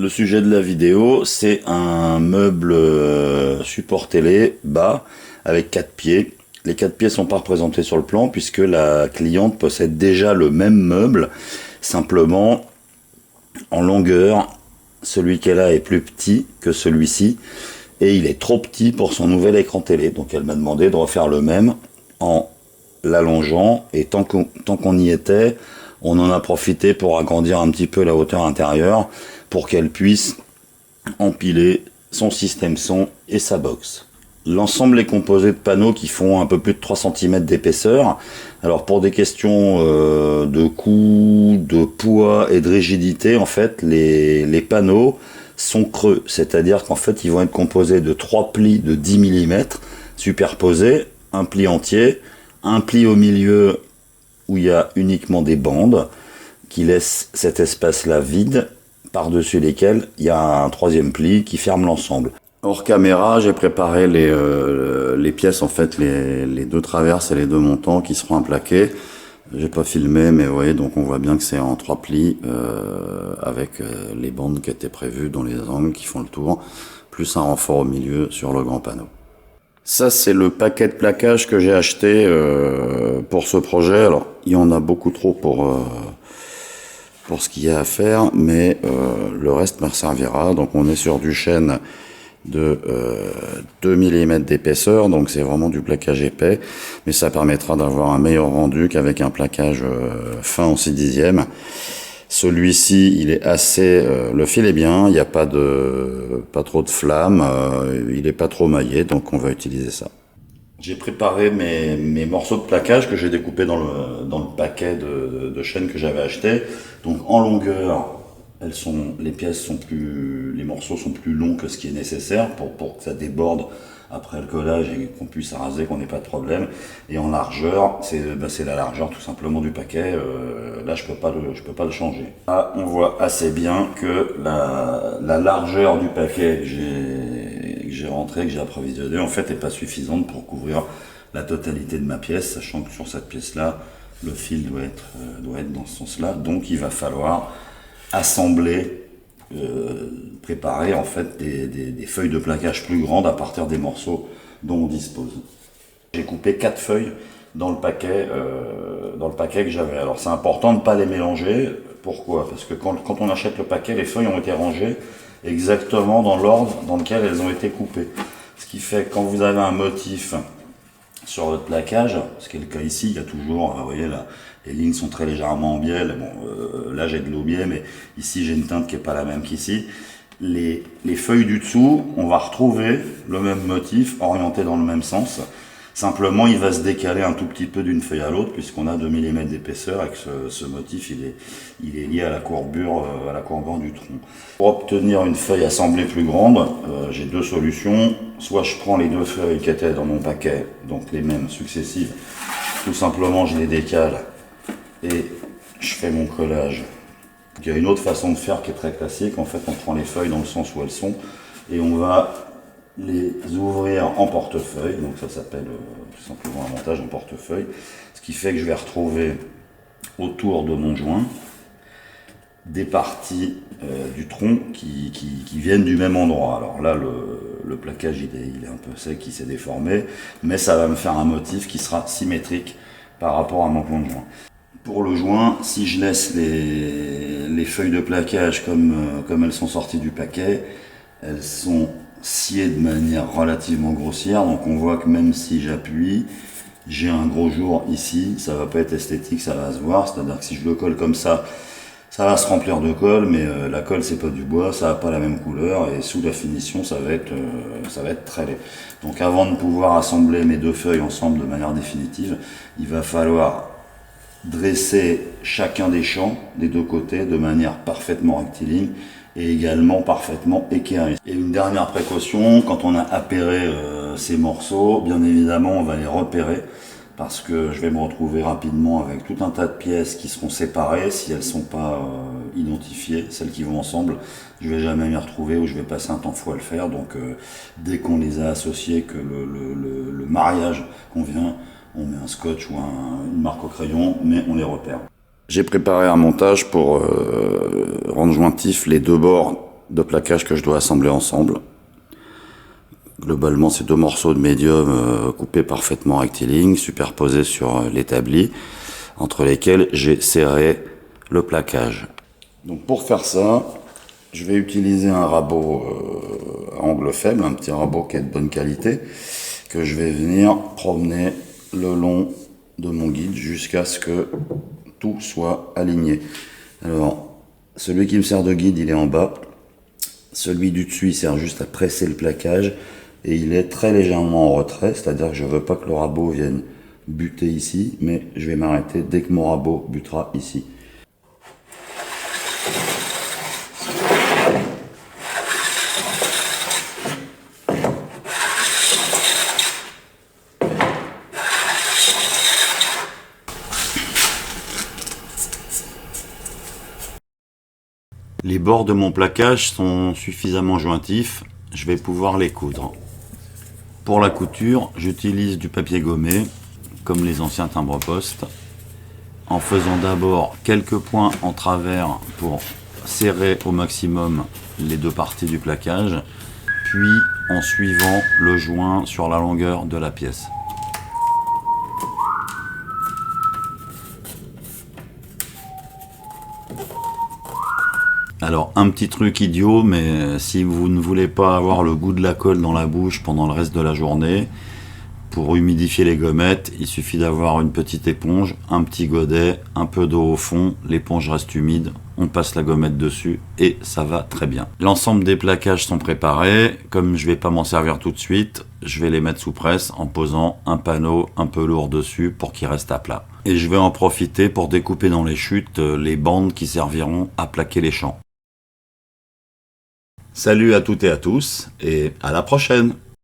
Le sujet de la vidéo, c'est un meuble support télé bas avec 4 pieds. Les 4 pieds sont pas représentés sur le plan puisque la cliente possède déjà le même meuble. Simplement, en longueur, celui qu'elle a est plus petit que celui-ci et il est trop petit pour son nouvel écran télé. Donc elle m'a demandé de refaire le même en l'allongeant et tant qu'on y était, on en a profité pour agrandir un petit peu la hauteur intérieure pour qu'elle puisse empiler son système son et sa box. L'ensemble est composé de panneaux qui font un peu plus de 3 cm d'épaisseur. Alors pour des questions de coût, de poids et de rigidité, en fait les panneaux sont creux, c'est-à-dire qu'en fait ils vont être composés de 3 plis de 10 mm superposés, un pli entier, un pli au milieu où il y a uniquement des bandes qui laissent cet espace-là vide, par-dessus lesquels il y a un troisième pli qui ferme l'ensemble. Hors caméra, j'ai préparé les pièces, en fait, les deux traverses et les deux montants qui seront implaqués. J'ai pas filmé, mais vous voyez, donc on voit bien que c'est en 3 plis, avec les bandes qui étaient prévues dans les angles qui font le tour, plus un renfort au milieu sur le grand panneau. Ça, c'est le paquet de plaquage que j'ai acheté pour ce projet. Alors, il y en a beaucoup trop pour ce qu'il y a à faire, mais le reste me servira. Donc, on est sur du chêne de 2 mm d'épaisseur, donc c'est vraiment du plaquage épais, mais ça permettra d'avoir un meilleur rendu qu'avec un plaquage fin en 6/10. Celui-ci, il est assez, le fil est bien, il n'y a pas trop de flammes, il est pas trop maillé, donc on va utiliser ça. J'ai préparé mes morceaux de plaquage que j'ai découpés dans le paquet de chaînes que j'avais acheté. Donc en longueur, les morceaux sont plus longs que ce qui est nécessaire pour que ça déborde après le collage et qu'on puisse raser, qu'on n'ait pas de problème. Et en largeur, c'est la largeur tout simplement du paquet. Là, je peux pas le changer. Là, on voit assez bien que la largeur du paquet que j'ai rentré, que j'ai approvisionné, en fait, est pas suffisante pour couvrir la totalité de ma pièce, sachant que sur cette pièce-là, le fil doit être dans ce sens-là. Donc, il va falloir assembler, préparer en fait des feuilles de plaquage plus grandes à partir des morceaux dont on dispose. J'ai coupé 4 feuilles dans le paquet que j'avais. Alors c'est important de ne pas les mélanger. Pourquoi? Parce que quand on achète le paquet, les feuilles ont été rangées exactement dans l'ordre dans lequel elles ont été coupées. Ce qui fait que quand vous avez un motif sur votre plaquage, ce qui est le cas ici, il y a toujours, vous voyez là, les lignes sont très légèrement en biais. Bon, là j'ai de l'eau biais, mais ici j'ai une teinte qui est pas la même qu'ici. Les feuilles du dessous, on va retrouver le même motif orienté dans le même sens. Simplement, il va se décaler un tout petit peu d'une feuille à l'autre puisqu'on a 2 mm d'épaisseur et que ce motif il est lié à la courbure du tronc. Pour obtenir une feuille assemblée plus grande, j'ai deux solutions. Soit je prends les deux feuilles qui étaient dans mon paquet, donc les mêmes successives, tout simplement je les décale et je fais mon collage. Il y a une autre façon de faire qui est très classique. En fait, on prend les feuilles dans le sens où elles sont et on va les ouvrir en portefeuille. Donc ça s'appelle tout simplement un montage en portefeuille. Ce qui fait que je vais retrouver autour de mon joint des parties du tronc qui viennent du même endroit. Alors là, le plaquage il est un peu sec, il s'est déformé, mais ça va me faire un motif qui sera symétrique par rapport à mon plan de joint. Pour le joint, si je laisse les feuilles de plaquage comme elles sont sorties du paquet, elles sont sciées de manière relativement grossière, donc on voit que même si j'appuie, j'ai un gros jour ici, ça va pas être esthétique, ça va se voir, c'est-à-dire que si je le colle comme ça va se remplir de colle, mais la colle c'est pas du bois, ça n'a pas la même couleur, et sous la finition ça va être très laid. Donc avant de pouvoir assembler mes deux feuilles ensemble de manière définitive, il va falloir dresser chacun des champs des deux côtés de manière parfaitement rectiligne et également parfaitement équerrée. Et une dernière précaution, quand on a appairé ces morceaux, bien évidemment on va les repérer parce que je vais me retrouver rapidement avec tout un tas de pièces qui seront séparées si elles ne sont pas identifiées, celles qui vont ensemble, je vais jamais m'y retrouver ou je vais passer un temps fou à le faire. Donc dès qu'on les a associées, que le mariage convient, on met un scotch ou une marque au crayon, mais on les repère. J'ai préparé un montage pour rendre jointif les deux bords de plaquage que je dois assembler ensemble. Globalement, c'est 2 morceaux de médium coupés parfaitement rectilignes, superposés sur l'établi, entre lesquels j'ai serré le plaquage. Donc pour faire ça, je vais utiliser un rabot à angle faible, un petit rabot qui est de bonne qualité, que je vais venir promener le long de mon guide jusqu'à ce que tout soit aligné. Alors, celui qui me sert de guide, il est en bas. Celui du dessus, il sert juste à presser le plaquage et il est très légèrement en retrait, c'est-à-dire que je ne veux pas que le rabot vienne buter ici, mais je vais m'arrêter dès que mon rabot butera ici. Les bords de mon plaquage sont suffisamment jointifs, je vais pouvoir les coudre. Pour la couture, j'utilise du papier gommé, comme les anciens timbres-poste, en faisant d'abord quelques points en travers pour serrer au maximum les 2 parties du plaquage, puis en suivant le joint sur la longueur de la pièce. Alors, un petit truc idiot, mais si vous ne voulez pas avoir le goût de la colle dans la bouche pendant le reste de la journée, pour humidifier les gommettes, il suffit d'avoir une petite éponge, un petit godet, un peu d'eau au fond, l'éponge reste humide, on passe la gommette dessus et ça va très bien. L'ensemble des plaquages sont préparés, comme je ne vais pas m'en servir tout de suite, je vais les mettre sous presse en posant un panneau un peu lourd dessus pour qu'il reste à plat. Et je vais en profiter pour découper dans les chutes les bandes qui serviront à plaquer les champs. Salut à toutes et à tous, et à la prochaine!